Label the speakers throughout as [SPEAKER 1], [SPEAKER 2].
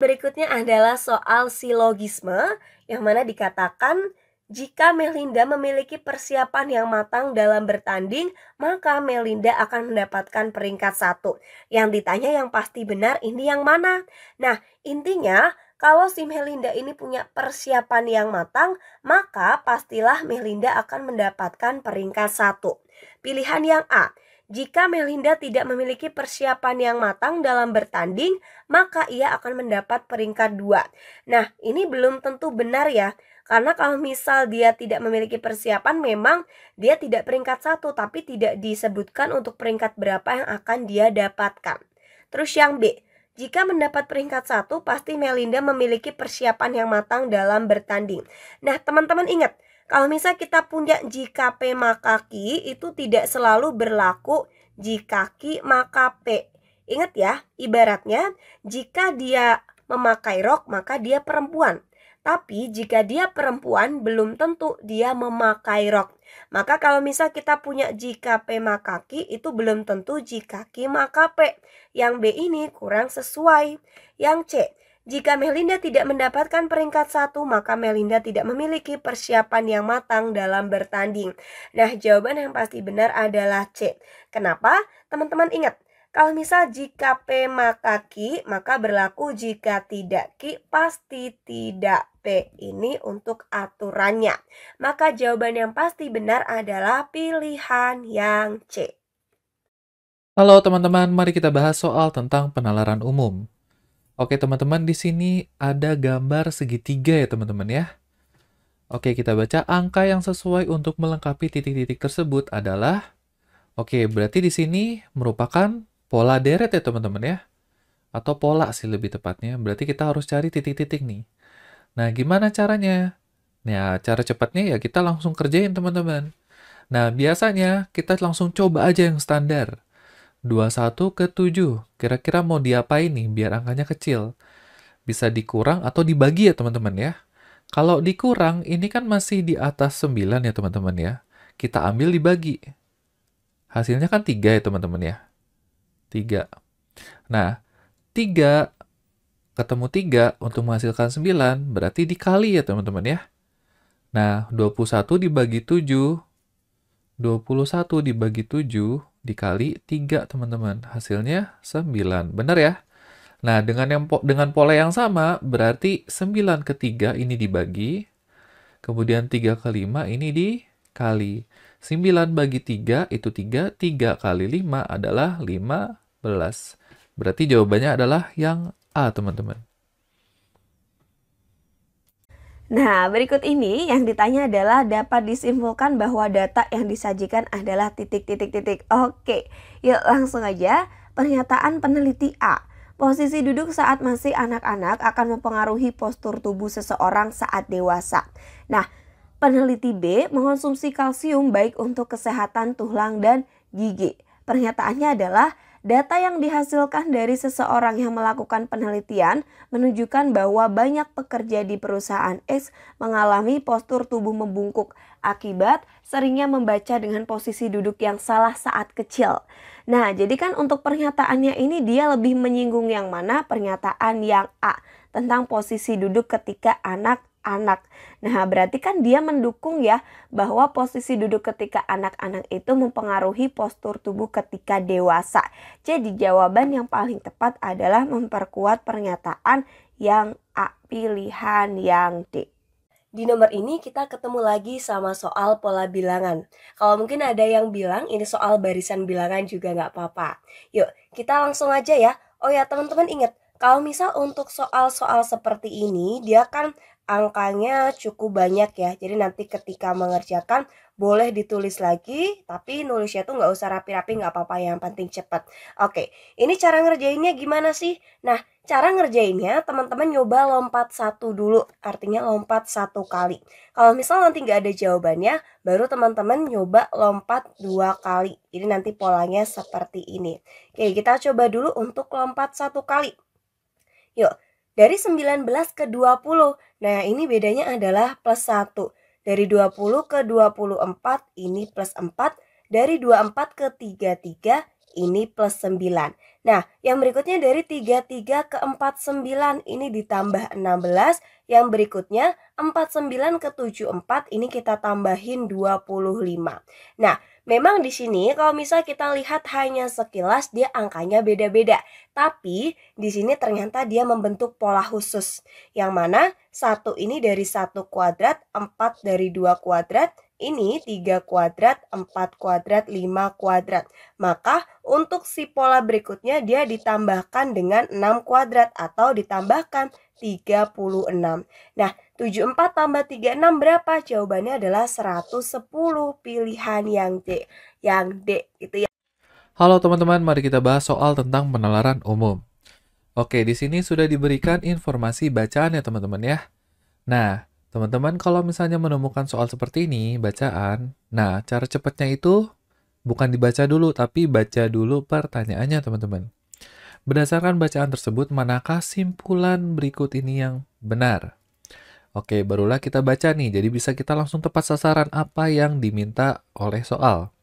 [SPEAKER 1] Berikutnya adalah soal silogisme, yang mana dikatakan jika Melinda memiliki persiapan yang matang dalam bertanding, maka Melinda akan mendapatkan peringkat 1. Yang ditanya yang pasti benar ini yang mana? Nah, intinya kalau si Melinda ini punya persiapan yang matang, maka pastilah Melinda akan mendapatkan peringkat 1. Pilihan yang A. Jika Melinda tidak memiliki persiapan yang matang dalam bertanding, maka ia akan mendapat peringkat 2. Nah, ini belum tentu benar ya. Karena kalau misal dia tidak memiliki persiapan, memang dia tidak peringkat 1, tapi tidak disebutkan untuk peringkat berapa yang akan dia dapatkan. Terus yang B, jika mendapat peringkat 1, pasti Melinda memiliki persiapan yang matang dalam bertanding. Nah, teman-teman ingat, kalau misal kita punya jika P maka Q, itu tidak selalu berlaku jika Q maka P. Ingat ya, ibaratnya jika dia memakai rok maka dia perempuan. Tapi jika dia perempuan belum tentu dia memakai rok. Maka kalau misal kita punya jika P maka Q, itu belum tentu jika Q maka P. Yang B ini kurang sesuai. Yang C, jika Melinda tidak mendapatkan peringkat 1, maka Melinda tidak memiliki persiapan yang matang dalam bertanding. Nah, jawaban yang pasti benar adalah C. Kenapa? Teman-teman ingat, kalau misal jika P maka Q, maka berlaku jika tidak Q, pasti tidak P. Ini untuk aturannya. Maka jawaban yang pasti benar adalah pilihan yang C.
[SPEAKER 2] Halo teman-teman, mari kita bahas soal tentang penalaran umum. Oke teman-teman, di sini ada gambar segitiga ya teman-teman ya. Oke, kita baca angka yang sesuai untuk melengkapi titik-titik tersebut adalah, oke, berarti di sini merupakan pola deret ya teman-teman ya. Atau pola sih lebih tepatnya, berarti kita harus cari titik-titik nih. Nah, gimana caranya? Nah, cara cepatnya ya kita langsung kerjain teman-teman. Nah, biasanya kita langsung coba aja yang standar. 21 ke 7. Kira-kira mau diapain nih biar angkanya kecil? Bisa dikurang atau dibagi ya teman-teman ya. Kalau dikurang, ini kan masih di atas 9 ya teman-teman ya. Kita ambil dibagi. Hasilnya kan 3 ya teman-teman ya. 3. Nah, 3 ketemu 3 untuk menghasilkan 9 berarti dikali ya teman-teman ya. Nah, 21 dibagi 7. 21 dibagi 7 dikali 3 teman-teman. Hasilnya 9. Benar ya? Nah, dengan pola yang sama, berarti 9 ke 3 ini dibagi, kemudian 3 ke 5 ini dikali. 9 bagi 3 itu 3, 3 kali 5 adalah 15. Berarti jawabannya adalah yang A, teman-teman.
[SPEAKER 1] Nah, berikut ini yang ditanya adalah dapat disimpulkan bahwa data yang disajikan adalah titik-titik-titik. Oke, yuk langsung aja. Pernyataan peneliti A. Posisi duduk saat masih anak-anak akan mempengaruhi postur tubuh seseorang saat dewasa. Nah, peneliti B mengonsumsi kalsium baik untuk kesehatan tulang dan gigi. Pernyataannya adalah data yang dihasilkan dari seseorang yang melakukan penelitian menunjukkan bahwa banyak pekerja di perusahaan X mengalami postur tubuh membungkuk akibat seringnya membaca dengan posisi duduk yang salah saat kecil. Nah, jadi kan untuk pernyataannya ini dia lebih menyinggung yang mana? Pernyataan yang A, tentang posisi duduk ketika anak-anak. Nah, berarti kan dia mendukung ya bahwa posisi duduk ketika anak-anak itu mempengaruhi postur tubuh ketika dewasa. Jadi jawaban yang paling tepat adalah memperkuat pernyataan yang A, pilihan yang D. Di nomor ini kita ketemu lagi sama soal pola bilangan. Kalau mungkin ada yang bilang ini soal barisan bilangan juga nggak apa-apa. Yuk, kita langsung aja ya. Oh ya, teman-teman ingat, kalau misal untuk soal-soal seperti ini, dia kan angkanya cukup banyak ya. Jadi nanti ketika mengerjakan, boleh ditulis lagi, tapi nulisnya tuh nggak usah rapi-rapi, nggak apa-apa, yang penting cepat. Oke, ini cara ngerjainnya gimana sih? Nah, cara ngerjainnya teman-teman nyoba lompat satu dulu, artinya lompat satu kali. Kalau misal nanti nggak ada jawabannya, baru teman-teman nyoba lompat 2 kali. Jadi nanti polanya seperti ini. Oke, kita coba dulu untuk lompat satu kali. Yuk, dari 19 ke 20. Nah, ini bedanya adalah plus 1. Dari 20 ke 24 ini plus 4. Dari 24 ke 33 ini plus 9. Nah, yang berikutnya dari 33 ke 49 ini ditambah 16. Yang berikutnya 49 ke 74 ini kita tambahin 25. Nah, memang di sini kalau misal kita lihat hanya sekilas dia angkanya beda-beda. Tapi di sini ternyata dia membentuk pola khusus. Yang mana 1 ini dari 1 kuadrat, 4 dari 2 kuadrat, ini 3 kuadrat, 4 kuadrat, 5 kuadrat. Maka untuk si pola berikutnya dia ditambahkan dengan 6 kuadrat atau ditambahkan 36. Nah, 74 tambah 36 berapa? Jawabannya adalah 110. Pilihan yang D. Yang D gitu ya.
[SPEAKER 2] Halo teman-teman, mari kita bahas soal tentang penalaran umum. Oke, di sini sudah diberikan informasi bacaan ya teman-teman ya. Nah, teman-teman kalau misalnya menemukan soal seperti ini, bacaan, nah cara cepatnya itu bukan dibaca dulu, tapi baca dulu pertanyaannya teman-teman. Berdasarkan bacaan tersebut, manakah simpulan berikut ini yang benar? Oke, barulah kita baca nih, jadi bisa kita langsung tepat sasaran apa yang diminta oleh soal.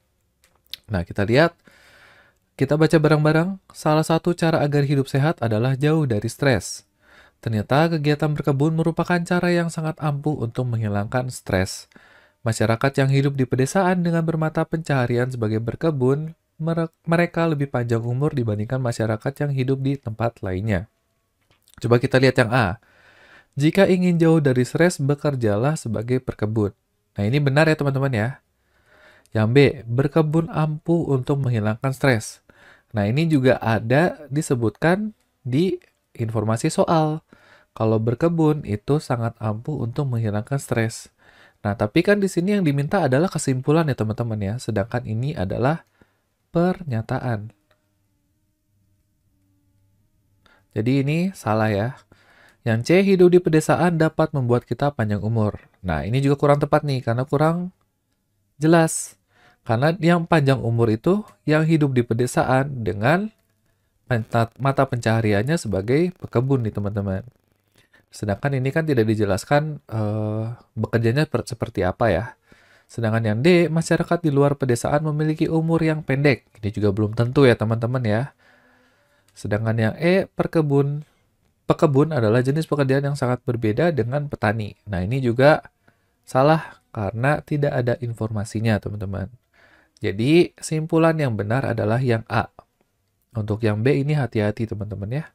[SPEAKER 2] Nah, kita lihat, kita baca bareng-bareng, salah satu cara agar hidup sehat adalah jauh dari stres. Ternyata kegiatan berkebun merupakan cara yang sangat ampuh untuk menghilangkan stres. Masyarakat yang hidup di pedesaan dengan bermata pencaharian sebagai berkebun, mereka lebih panjang umur dibandingkan masyarakat yang hidup di tempat lainnya. Coba kita lihat yang A. Jika ingin jauh dari stres, bekerjalah sebagai berkebun. Nah, ini benar ya teman-teman ya. Yang B. Berkebun ampuh untuk menghilangkan stres. Nah, ini juga ada disebutkan di informasi soal. Kalau berkebun itu sangat ampuh untuk menghilangkan stres. Nah, tapi kan di sini yang diminta adalah kesimpulan ya teman-teman ya. Sedangkan ini adalah pernyataan. Jadi ini salah ya. Yang C, hidup di pedesaan dapat membuat kita panjang umur. Nah, ini juga kurang tepat nih karena kurang jelas. Karena yang panjang umur itu yang hidup di pedesaan dengan mata pencahariannya sebagai pekebun nih teman-teman. Sedangkan ini kan tidak dijelaskan bekerjanya seperti apa ya. Sedangkan yang D, masyarakat di luar pedesaan memiliki umur yang pendek. Ini juga belum tentu ya teman-teman ya. Sedangkan yang E, pekebun adalah jenis pekerjaan yang sangat berbeda dengan petani. Nah ini juga salah karena tidak ada informasinya teman-teman. Jadi simpulan yang benar adalah yang A. Untuk yang B ini hati-hati teman-teman ya.